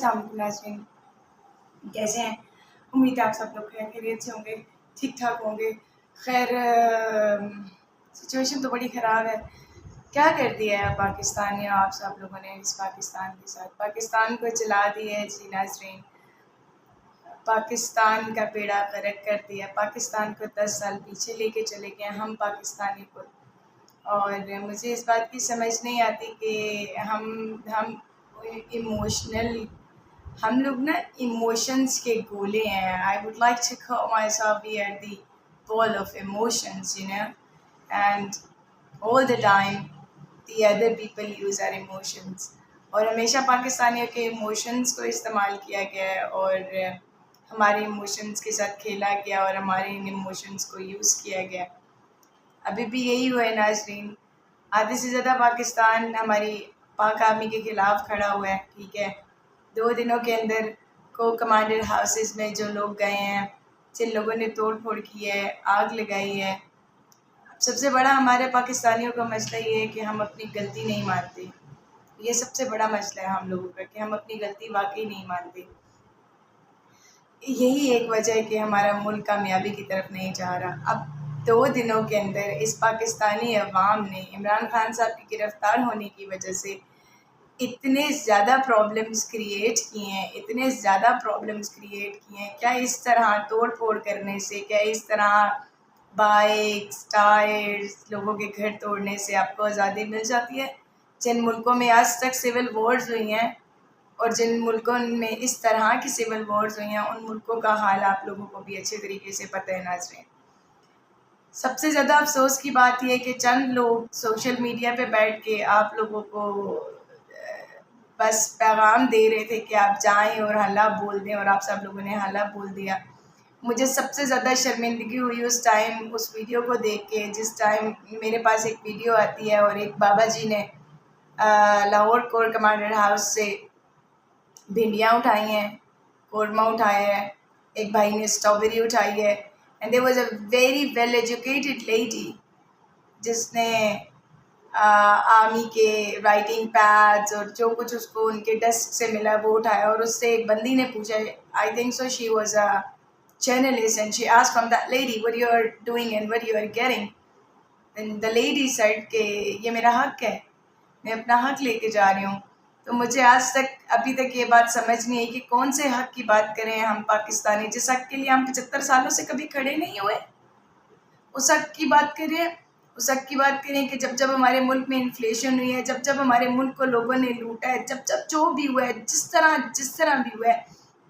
السلام ناظرین، کیسے ہیں؟ امید ہے آپ سب لوگ خیریت سے ہوں گے، ٹھیک ٹھاک ہوں گے۔ خیر، سچویشن تو بڑی خراب ہے۔ کیا کر دیا ہے پاکستان یا آپ سب لوگوں نے اس پاکستان کے ساتھ؟ پاکستان کو چلا دیا ہے جی ناظرین، پاکستان کا بیڑا غرق کر دیا۔ پاکستان کو 10 سال پیچھے لے کے چلے گئے ہم پاکستانی کو، اور مجھے اس بات کی سمجھ نہیں آتی کہ ہم ایموشنل، ہم لوگ نا ایموشنس کے گولے ہیں۔ I would like to call myself we are the ball of emotions, you know, and all the time the other people use our emotions, اور ہمیشہ پاکستانیوں کے ایموشنس کو استعمال کیا گیا ہے اور ہمارے ایموشنس کے ساتھ کھیلا گیا اور ہمارے ان ایموشنس کو یوز کیا گیا۔ ابھی بھی یہی ہوا ہے ناظرین، آدھے سے زیادہ پاکستان ہماری پاک آرمی کے خلاف کھڑا ہوا ہے، ٹھیک ہے۔ 2 دنوں کے اندر کو کمانڈر ہاؤسز میں جو لوگ گئے ہیں، جن لوگوں نے توڑ پھوڑ کی ہے، آگ لگائی ہے۔ سب سے بڑا ہمارے پاکستانیوں کا مسئلہ یہ ہے کہ ہم اپنی غلطی نہیں مانتے۔ یہ سب سے بڑا مسئلہ ہے ہم لوگوں کا کہ ہم اپنی غلطی واقعی نہیں مانتے۔ یہی ایک وجہ ہے کہ ہمارا ملک کامیابی کی طرف نہیں جا رہا۔ اب 2 دنوں کے اندر اس پاکستانی عوام نے عمران خان صاحب کی گرفتار ہونے کی وجہ سے اتنے زیادہ پرابلمس کریٹ کیے ہیں، اتنے زیادہ پرابلمس کریٹ کیے ہیں۔ کیا اس طرح توڑ پھوڑ کرنے سے، کیا اس طرح بائکس، ٹائرز، لوگوں کے گھر توڑنے سے آپ کو آزادی مل جاتی ہے؟ جن ملکوں میں آج تک سول وارز ہوئی ہیں اور جن ملکوں میں اس طرح کی سول وارز ہوئی ہیں، ان ملکوں کا حال آپ لوگوں کو بھی اچھے طریقے سے پتہ ہے ناظرین۔ سب سے زیادہ افسوس کی بات یہ ہے کہ چند لوگ سوشل میڈیا پہ بیٹھ کے آپ لوگوں کو بس پیغام دے رہے تھے کہ آپ جائیں اور حلہ بول دیں، اور آپ سب لوگوں نے حلہ بول دیا۔ مجھے سب سے زیادہ شرمندگی ہوئی اس ٹائم اس ویڈیو کو دیکھ کے، جس ٹائم میرے پاس ایک ویڈیو آتی ہے اور ایک بابا جی نے لاہور کور کمانڈر ہاؤس سے بھنڈیاں اٹھائی ہیں، قورمہ اٹھایا ہے، ایک بھائی نے اسٹرابیری اٹھائی ہے، and there was a very well educated lady جس نے آرمی کے رائٹنگ پیڈز اور جو کچھ اس کو ان کے ڈیسک سے ملا وہ اٹھایا، اور اس سے ایک بندی نے پوچھا، I think so she was a journalist, and she asked from that lady what you are doing and what you are getting, and the lady said کہ یہ میرا حق ہے، میں اپنا حق لے کے جا رہی ہوں۔ تو مجھے آج تک ابھی تک یہ بات سمجھ نہیں آئی کہ کون سے حق کی بات کریں ہم پاکستانی، جس حق کے لیے ہم 75 سالوں سے کبھی کھڑے نہیں ہوئے، اس حق کی بات کریں۔ اس حق کی بات کریں کہ جب جب ہمارے ملک میں انفلیشن ہوئی ہے، جب جب ہمارے ملک کو لوگوں نے لوٹا ہے، جب جب جو بھی ہوا ہے، جس طرح بھی ہوا ہے،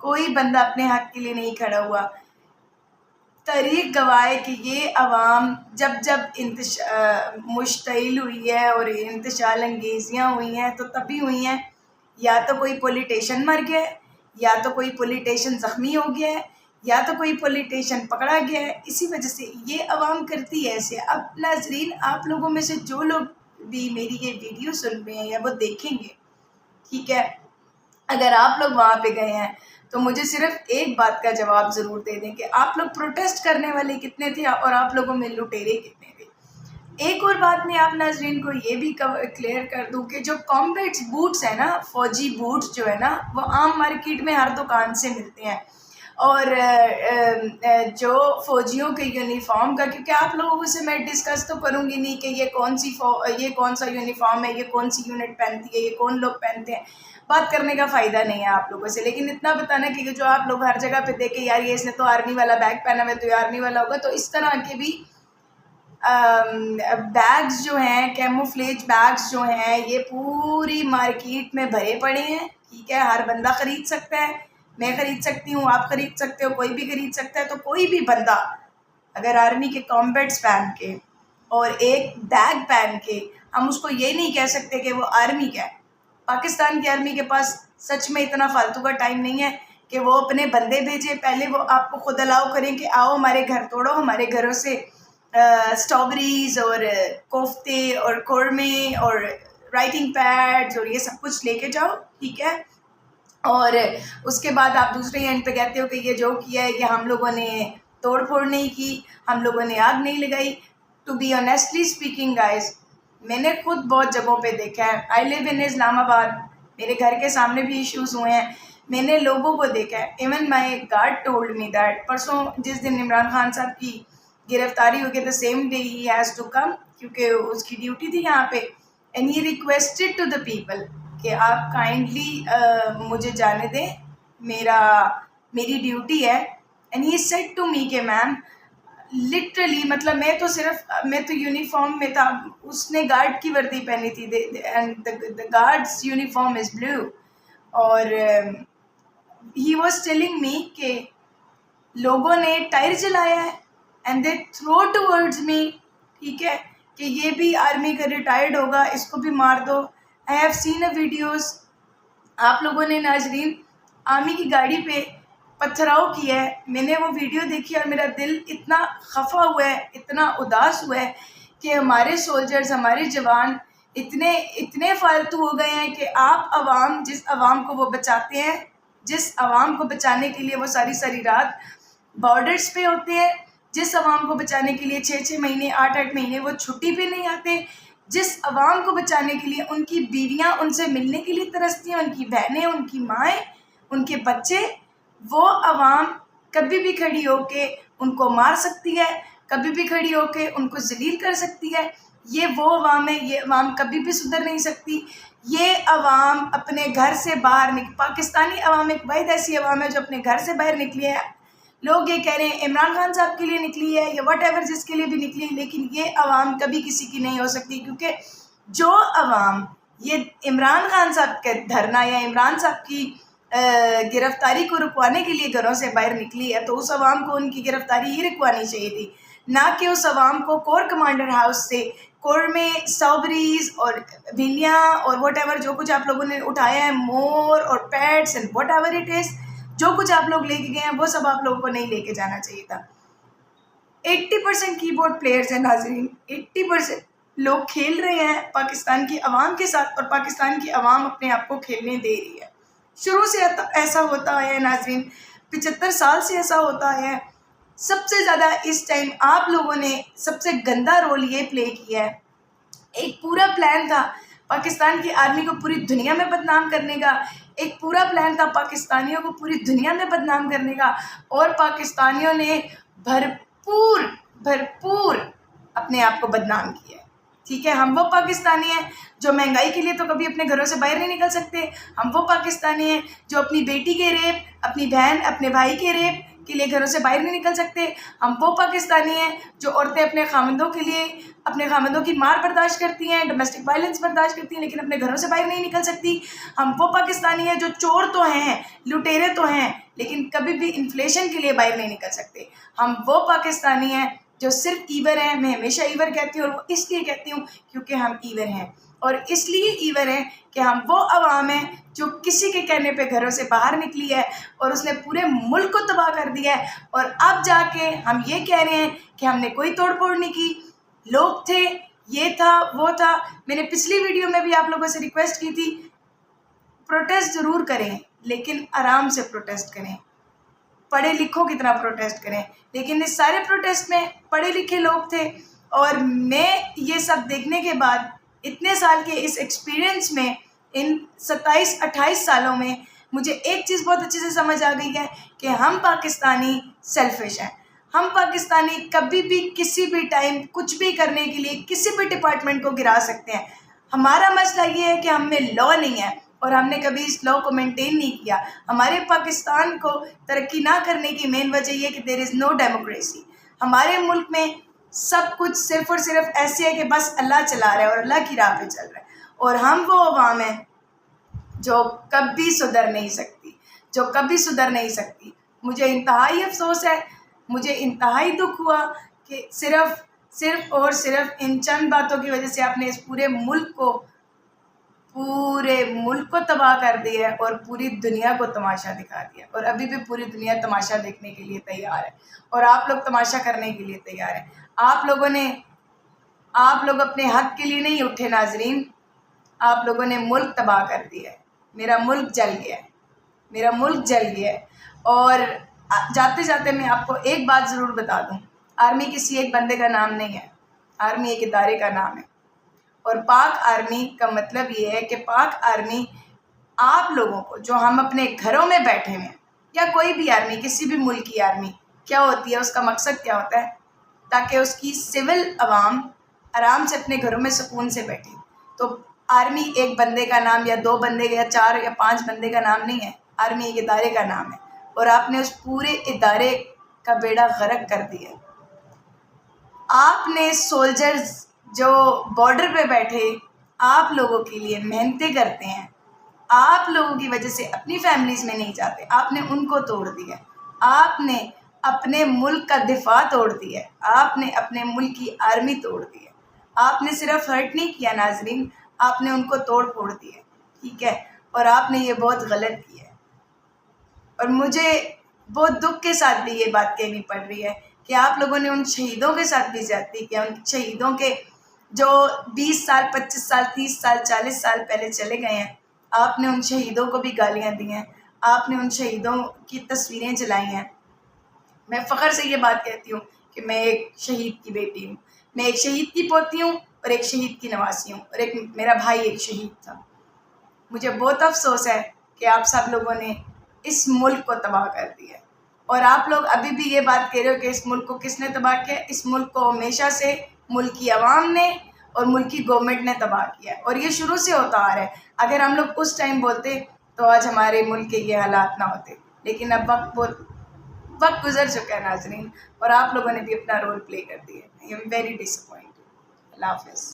کوئی بندہ اپنے حق کے لیے نہیں کھڑا ہوا۔ تاریخ گواہ ہے کہ یہ عوام جب جب مشتعل ہوئی ہے اور انتشال انگیزیاں ہوئی ہیں تو تبھی ہوئی ہیں یا تو کوئی پولیٹیشن مر گیا ہے، یا تو کوئی پولیٹیشن زخمی ہو گیا ہے، یا تو کوئی پولیٹیشن پکڑا گیا ہے۔ اسی وجہ سے یہ عوام کرتی ہے ایسے۔ اب ناظرین، آپ لوگوں میں سے جو لوگ بھی میری یہ ویڈیو سن رہے ہیں یا وہ دیکھیں گے، ٹھیک ہے، اگر آپ لوگ وہاں پہ گئے ہیں تو مجھے صرف ایک بات کا جواب ضرور دے دیں کہ آپ لوگ پروٹیسٹ کرنے والے کتنے تھے اور آپ لوگوں میں لٹیرے کتنے تھے۔ ایک اور بات میں آپ ناظرین کو یہ بھی کلیئر کر دوں کہ جو کامبیٹ بوٹس ہیں نا، فوجی بوٹس جو ہے نا، وہ عام مارکیٹ میں ہر دکان سے ملتے ہیں، اور جو فوجیوں کے یونیفارم کا، کیونکہ آپ لوگوں سے میں ڈسکس تو کروں گی نہیں کہ یہ کون سا یونیفارم ہے، یہ کون سی یونٹ پہنتی ہے، یہ کون لوگ پہنتے ہیں، بات کرنے کا فائدہ نہیں ہے آپ لوگوں سے، لیکن اتنا بتانا کہ جو آپ لوگ ہر جگہ پہ دیکھیں یار یہ اس نے تو آرمی والا بیگ پہنا ہوا ہے تو یہ آرمی والا ہوگا، تو اس طرح کے بھی بیگز جو ہیں، کیموفلیج بیگز جو ہیں، یہ پوری مارکیٹ میں بھرے پڑے ہیں، ٹھیک ہے، ہر بندہ خرید سکتا ہے، میں خرید سکتی ہوں، آپ خرید سکتے ہو، کوئی بھی خرید سکتا ہے۔ تو کوئی بھی بندہ اگر آرمی کے کامبیٹس پہن کے اور ایک بیگ پہن کے، ہم اس کو یہ نہیں کہہ سکتے کہ وہ آرمی کا ہے۔ پاکستان کی آرمی کے پاس سچ میں اتنا فالتو کا ٹائم نہیں ہے کہ وہ اپنے بندے بھیجے، پہلے وہ آپ کو خود الاؤ کریں کہ آؤ ہمارے گھر توڑو، ہمارے گھروں سے اسٹرابریز اور کوفتے اور قورمے اور رائٹنگ پیڈز اور یہ سب کچھ لے کے جاؤ، ٹھیک ہے، اور اس کے بعد آپ دوسرے اینڈ پہ کہتے ہو کہ یہ جو کیا ہے کہ ہم لوگوں نے توڑ پھوڑ نہیں کی، ہم لوگوں نے آگ نہیں لگائی۔ To be honestly speaking guys, میں نے خود بہت جگہوں پہ دیکھا ہے، آئی لیو ان اسلام آباد، میرے گھر کے سامنے بھی ایشوز ہوئے ہیں، میں نے لوگوں کو دیکھا ہے. Even my guard told me that پرسوں جس دن عمران خان صاحب کی گرفتاری ہو گئی the same day he has to come, کیونکہ اس کی ڈیوٹی تھی یہاں پہ. And he requested to the people کہ آپ کائنڈلی مجھے جانے دیں، میری ڈیوٹی ہے. And he said to me کہ میم لٹرلی مطلب میں تو یونیفارم میں تھا، اس نے گارڈ کی وردی پہنی تھی اینڈ دا گارڈس یونیفارم از بلو. اور ہی واز ٹیلنگ می کہ لوگوں نے ٹائر جلایا ہے اینڈ دے تھرو ٹورڈز می، ٹھیک ہے، کہ یہ بھی آرمی کا ریٹائرڈ ہوگا، اس کو بھی مار دو. I have seen a videos. آپ لوگوں نے ناظرین آرمی کی گاڑی پہ پتھراؤ کیا ہے، میں نے وہ ویڈیو دیکھی اور میرا دل اتنا خفا ہوا ہے، اتنا اداس ہوا ہے کہ ہمارے سولجرز، ہمارے جوان اتنے فالتو ہو گئے ہیں کہ آپ عوام، جس عوام کو وہ بچاتے ہیں، جس عوام کو بچانے کے لیے وہ ساری رات بارڈرز پہ ہوتے ہیں، جس عوام کو بچانے کے لیے 6 مہینے 8 مہینے وہ چھٹی پہ نہیں آتے، جس عوام کو بچانے کے لیے ان کی بیویاں ان سے ملنے کے لیے ترستی ہیں، ان کی بہنیں، ان کی مائیں، ان کے بچے، وہ عوام کبھی بھی کھڑی ہو کے ان کو مار سکتی ہے، کبھی بھی کھڑی ہو کے ان کو ذلیل کر سکتی ہے. یہ وہ عوام ہے، یہ عوام کبھی بھی سدھر نہیں سکتی. یہ عوام اپنے گھر سے باہر پاکستانی عوام ایک واحد ایسی عوام ہے جو اپنے گھر سے باہر نکلی ہے. لوگ یہ کہہ رہے ہیں عمران خان صاحب کے لیے نکلی ہے یا واٹ ایور جس کے لیے بھی نکلی ہے، لیکن یہ عوام کبھی کسی کی نہیں ہو سکتی، کیونکہ جو عوام یہ عمران خان صاحب کے دھرنا یا عمران صاحب کی گرفتاری کو رکوانے کے لیے گھروں سے باہر نکلی ہے، تو اس عوام کو ان کی گرفتاری ہی رکوانی چاہیے تھی، نہ کہ اس عوام کو کور کمانڈر ہاؤس سے کور میں اسٹرابریز اور بھنیاں اور واٹ ایور جو کچھ آپ لوگوں نے اٹھایا ہے، مور اور pets and what ever it is, جو کچھ آپ لوگ لے کے گئے ہیں وہ سب آپ لوگوں کو نہیں لے کے جانا چاہیے تھا. 80% کی بورڈ پلیئرز ہیں ناظرین، 80% لوگ کھیل رہے ہیں پاکستان کی عوام کے ساتھ، اور پاکستان کی عوام اپنے آپ کو کھیلنے دے رہی ہے. شروع سے ایسا ہوتا آیا ہے ناظرین، 75 سال سے ایسا ہوتا آیا ہے. سب سے زیادہ اس ٹائم آپ لوگوں نے سب سے گندا رول یہ پلے کیا ہے. ایک پورا پلان تھا پاکستان کی آرمی کو پوری دنیا میں بدنام کرنے کا، ایک پورا پلان تھا پاکستانیوں کو پوری دنیا میں بدنام کرنے کا، اور پاکستانیوں نے بھرپور اپنے آپ کو بدنام کیا ہے. ٹھیک ہے، ہم وہ پاکستانی ہیں جو مہنگائی کے لیے تو کبھی اپنے گھروں سے باہر نہیں نکل سکتے. ہم وہ پاکستانی ہیں جو اپنی بیٹی کے ریپ، اپنی بہن اپنے بھائی کے ریپ کے لیے گھروں سے باہر نہیں نکل سکتے. ہم وہ پاکستانی ہیں جو عورتیں اپنے خامندوں کی مار برداشت کرتی ہیں، ڈومیسٹک وائلنس برداشت کرتی ہیں، لیکن اپنے گھروں سے باہر نہیں نکل سکتی. ہم وہ پاکستانی ہیں جو چور تو ہیں، لٹیرے تو ہیں، لیکن کبھی بھی انفلیشن کے لیے باہر نہیں نکل سکتے. ہم وہ پاکستانی ہیں جو صرف ایور ہیں. میں ہمیشہ ایور کہتی ہوں، اور وہ اس لیے کہتی ہوں کیونکہ ہم ایور ہیں، اور اس لیے ایور ہیں کہ ہم وہ عوام ہیں جو کسی کے کہنے پہ گھروں سے باہر نکلی ہے اور اس نے پورے ملک کو تباہ کر دیا ہے. اور اب جا کے ہم یہ کہہ رہے ہیں کہ ہم نے کوئی توڑ پھوڑ نہیں کی، لوگ تھے، یہ تھا وہ تھا. میں نے پچھلی ویڈیو میں بھی آپ لوگوں سے ریکویسٹ کی تھی، پروٹیسٹ ضرور کریں لیکن آرام سے پروٹیسٹ کریں، پڑھے لکھوں کی طرح پروٹیسٹ کریں. لیکن اس سارے پروٹیسٹ میں پڑھے لکھے لوگ تھے، اور میں یہ سب دیکھنے کے بعد اتنے سال کے اس ایکسپیرینس میں، ان 27-28 سالوں میں مجھے ایک چیز بہت اچھے سے سمجھ آ گئی ہے کہ ہم پاکستانی سیلفش ہیں. ہم پاکستانی کبھی بھی کسی بھی ٹائم کچھ بھی کرنے کے لیے کسی بھی ڈپارٹمنٹ کو گرا سکتے ہیں. ہمارا مسئلہ یہ ہے کہ ہم میں لاء نہیں ہے، اور ہم نے کبھی اس لاء کو مینٹین نہیں کیا. ہمارے پاکستان کو ترقی نہ کرنے کی مین وجہ یہ کہ دیر از نو ڈیموکریسی. ہمارے ملک میں سب کچھ صرف اور صرف ایسے ہے کہ بس اللہ چلا رہا ہے اور اللہ کی راہ پہ چل رہا ہے، اور ہم وہ عوام ہیں جو کبھی سدھر نہیں سکتی. مجھے انتہائی افسوس ہے، مجھے انتہائی دکھ ہوا کہ صرف اور صرف ان چند باتوں کی وجہ سے آپ نے اس پورے ملک کو تباہ کر دیا ہے اور پوری دنیا کو تماشا دکھا دیا. اور ابھی بھی پوری دنیا تماشا دیکھنے کے لیے تیار ہے، اور آپ لوگ تماشا کرنے کے لیے تیار ہیں. آپ لوگ اپنے حق کے لیے نہیں اٹھے ناظرین، آپ لوگوں نے ملک تباہ کر دیا ہے. میرا ملک جل گیا ہے. اور جاتے جاتے میں آپ کو ایک بات ضرور بتا دوں، آرمی کسی ایک بندے کا نام نہیں ہے، آرمی ایک ادارے کا نام ہے. اور پاک آرمی کا مطلب یہ ہے کہ پاک آرمی آپ لوگوں کو جو ہم اپنے گھروں میں بیٹھے ہوئے ہیں، یا کوئی بھی آرمی، کسی بھی ملک کی آرمی کیا ہوتی ہے، اس کا مقصد کیا ہوتا ہے؟ تاکہ اس کی سول عوام آرام سے اپنے گھروں میں سکون سے بیٹھے. تو آرمی ایک بندے کا نام یا دو بندے کا یا 4 یا 5 بندے کا نام نہیں ہے، آرمی ایک ادارے کا نام ہے، اور آپ نے اس پورے ادارے کا بیڑا غرق کر دیا. آپ نے سولجرز جو بارڈر پہ بیٹھے آپ لوگوں کے لیے محنتیں کرتے ہیں، آپ لوگوں کی وجہ سے اپنی فیملیز میں نہیں جاتے، آپ نے ان کو توڑ دیا. آپ نے اپنے ملک کا دفاع توڑ دیا، آپ نے اپنے ملک کی آرمی توڑ دی ہے. آپ نے صرف ہرٹ نہیں کیا ناظرین، آپ نے ان کو توڑ پھوڑ دیا، ٹھیک ہے؟ اور آپ نے یہ بہت غلط کیا ہے. اور مجھے بہت دکھ کے ساتھ بھی یہ بات کہنی پڑ رہی ہے کہ آپ لوگوں نے ان شہیدوں کے ساتھ بھی زیادتی کیا، ان شہیدوں کے جو 20 سال 25 سال 30 سال 40 سال پہلے چلے گئے ہیں. آپ نے ان شہیدوں کو بھی گالیاں دی ہیں، آپ نے ان شہیدوں کی تصویریں جلائی ہیں. میں فخر سے یہ بات کہتی ہوں کہ میں ایک شہید کی بیٹی ہوں، میں ایک شہید کی پوتی ہوں اور ایک شہید کی نواسی ہوں، اور ایک میرا بھائی ایک شہید تھا. مجھے بہت افسوس ہے کہ آپ سب لوگوں نے اس ملک کو تباہ کر دیا ہے. اور آپ لوگ ابھی بھی یہ بات کہہ رہے ہو کہ اس ملک کو کس نے تباہ کیا؟ اس ملک کو ہمیشہ سے ملک کی عوام نے اور ملک کی گورنمنٹ نے تباہ کیا ہے، اور یہ شروع سے ہوتا آ رہا ہے. اگر ہم لوگ اس ٹائم بولتے تو آج ہمارے ملک کے یہ حالات نہ ہوتے. لیکن اب وقت گزر چکا ہے ناظرین، اور آپ لوگوں نے بھی اپنا رول پلے کر دیا. I am very disappointed. اللہ حافظ.